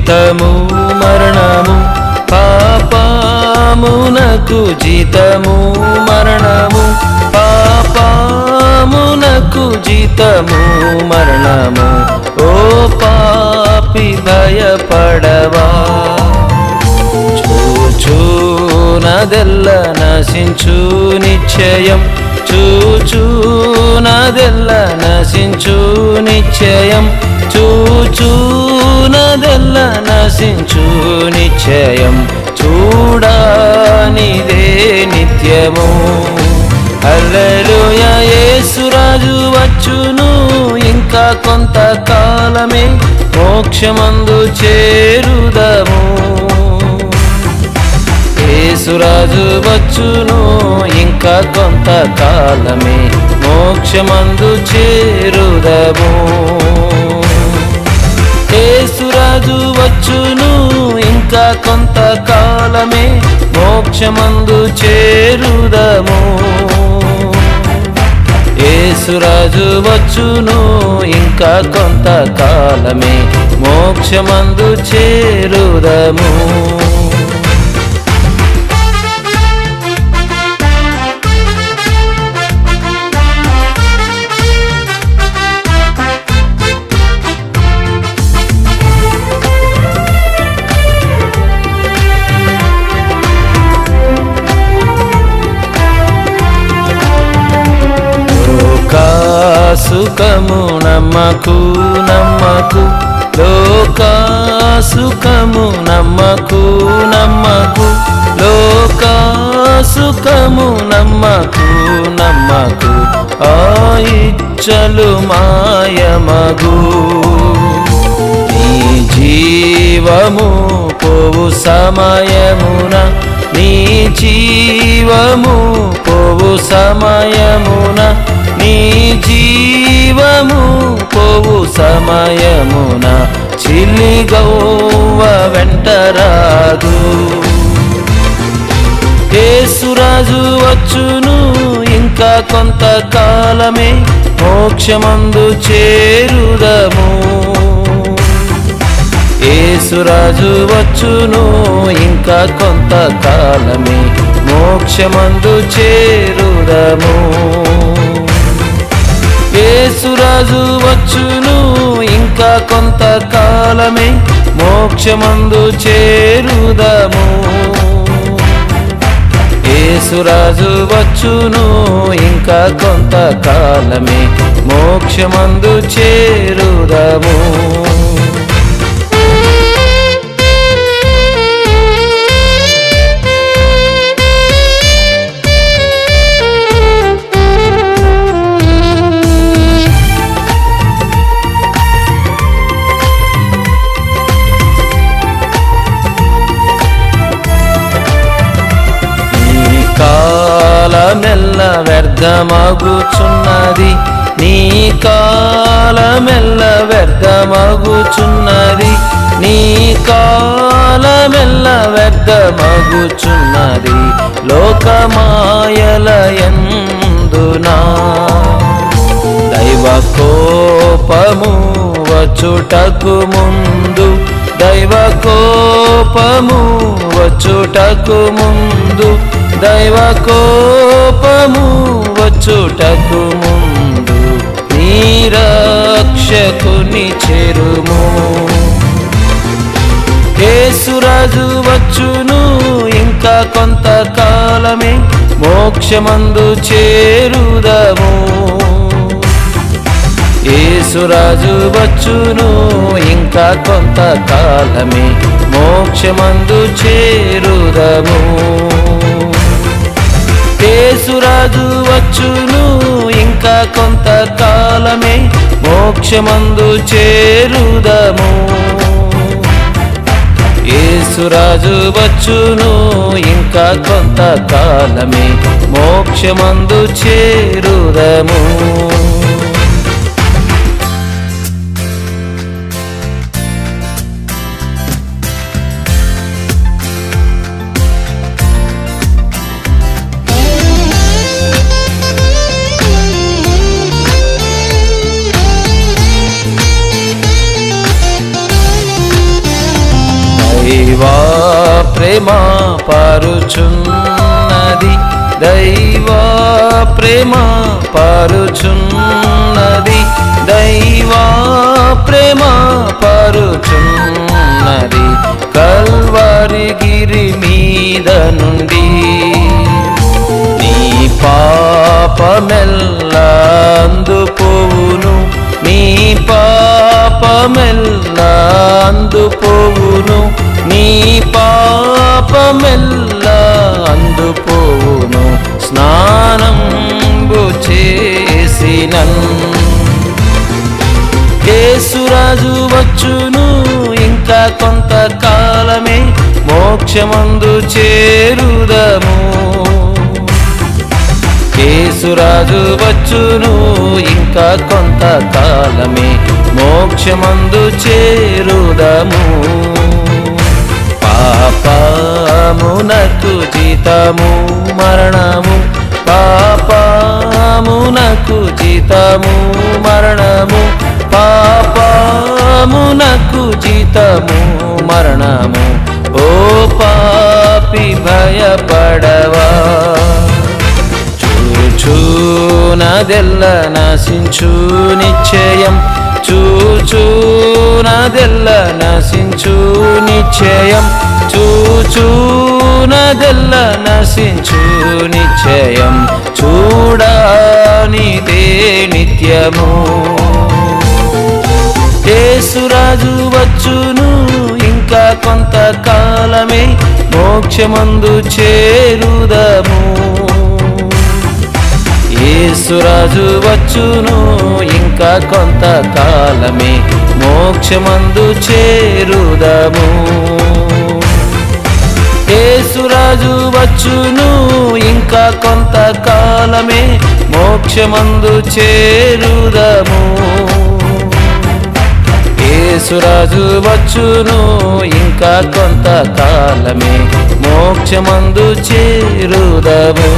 జీతము మరణము, పాపమునకు జీతము మరణము, పాపమునకు జీతము మరణము. ఓ పాపి భయపడవా, చూచునదెల్ల నశించు నిశ్చయం, చూచునదెల్ల నశించు నిశ్చయం, చూచునదెల్ల నశించు నిశ్చయం. చూడానిదే నిత్యము. హల్లెలూయా, యేసురాజు వచ్చును, ఇంకా కొంతకాలమే మోక్షమందు చేరుదము. యేసురాజు వచ్చును, ఇంకా కొంతకాలమే మోక్షమందు చేరుదము. యేసురాజు వచ్చును, ఇంకా కొంతకాలమే మోక్షమందు చేరుదము. యేసురాజు వచ్చును, ఇంకా కొంతకాలమే మోక్షమందు చేరుదము. సుఖము నమ్మకు నమ్మకు, లోకాసుఖము నమ్మకు నమ్మకు, లోకాసుఖము నమ్మకు నమ్మకు. ఆ ఇచ్చలు మాయమగు, నీ జీవము పోవు సమయమున, నీ జీవము పోవు సమయమున, నీ జీవము పోవు సమయమున. చిల్లిగవ్వ వెంటరాదు. యేసురాజు వచ్చును, ఇంకా కొంతకాలమే మోక్షమందు చేరుదము. యేసురాజు వచ్చును, ఇంకా కొంతకాలమే మోక్షమందు చేరుదము. యేసురాజు వచ్చును, ఇంకా కొంతకాలమే మోక్షమందు చేరుదము. యేసురాజు వచ్చును, ఇంకా కొంతకాలమే మోక్షమందు చేరుదము. కాలమెల్ల వ్యర్థమగుచున్నది, నీ కాలమెల్ల వ్యర్థమగుచున్నది, నీ కాలమెల్ల వ్యర్థమగుచున్నది. లోకమాయలయందునా దైవ కోపము వచ్చుటకు ముందు, దైవ కోపము వచ్చుటకు ముందు, దైవ కోపము వచ్చుటకు ముందు. నీ రక్షకుని చేరుము. యేసురాజు వచ్చును, ఇంకా కొంతకాలమే మోక్షమందు చేరుదము. యేసురాజు వచ్చును, ఇంకా కొంతకాలమే మోక్షమందు చేరుదము. యేసురాజు వచ్చును, ఇంకా కొంతకాలమే మోక్షమందు చేరుదము. యేసురాజు వచ్చును, ఇంకా కొంతకాలమే మోక్షమందు చేరుదము. ప్రేమ పారుచున్నది, దైవ ప్రేమ పారుచున్నది, దైవ ప్రేమ పారుచున్నది. కల్వరి గిరి మీద నుండి నీ పాపమెల్లా అందుపోవును, నీ పాపమెల్లా అందుపోవును, నీ పాపమెల్లా అందుపోవును. స్నానంబు చేసినన్ యేసురాజు వచ్చును, ఇంకా కొంతకాలమే మోక్షమందు చేరుదము. యేసురాజు వచ్చును, ఇంకా కొంతకాలమే మోక్షమందు చేరుదము. పాపమునకు జీతము మరణము, పాపమునకు జీతము మరణము, పాపమునకు జీతము మరణము. ఓ పాపి భయపడవా, చూచునదెల్ల నశించు నిశ్చయం, చూచునదెల్ల నశించు నిశ్చయం, చూచునదెల్ల నశించు నిశ్చయం. చూడనిదే నిత్యము. యేసురాజు వచ్చును, ఇంకా కొంతకాలమే మోక్షమందు చేరుదము. యేసురాజు వచ్చును, ఇంకా కొంతకాలమే మోక్షమందు చేరుదము. యేసురాజు వచ్చును, ఇంకా కొంతకాలమే మోక్షమందు చేరుదము. యేసురాజు వచ్చును, ఇంకా కొంతకాలమే మోక్షమందు చేరుదము.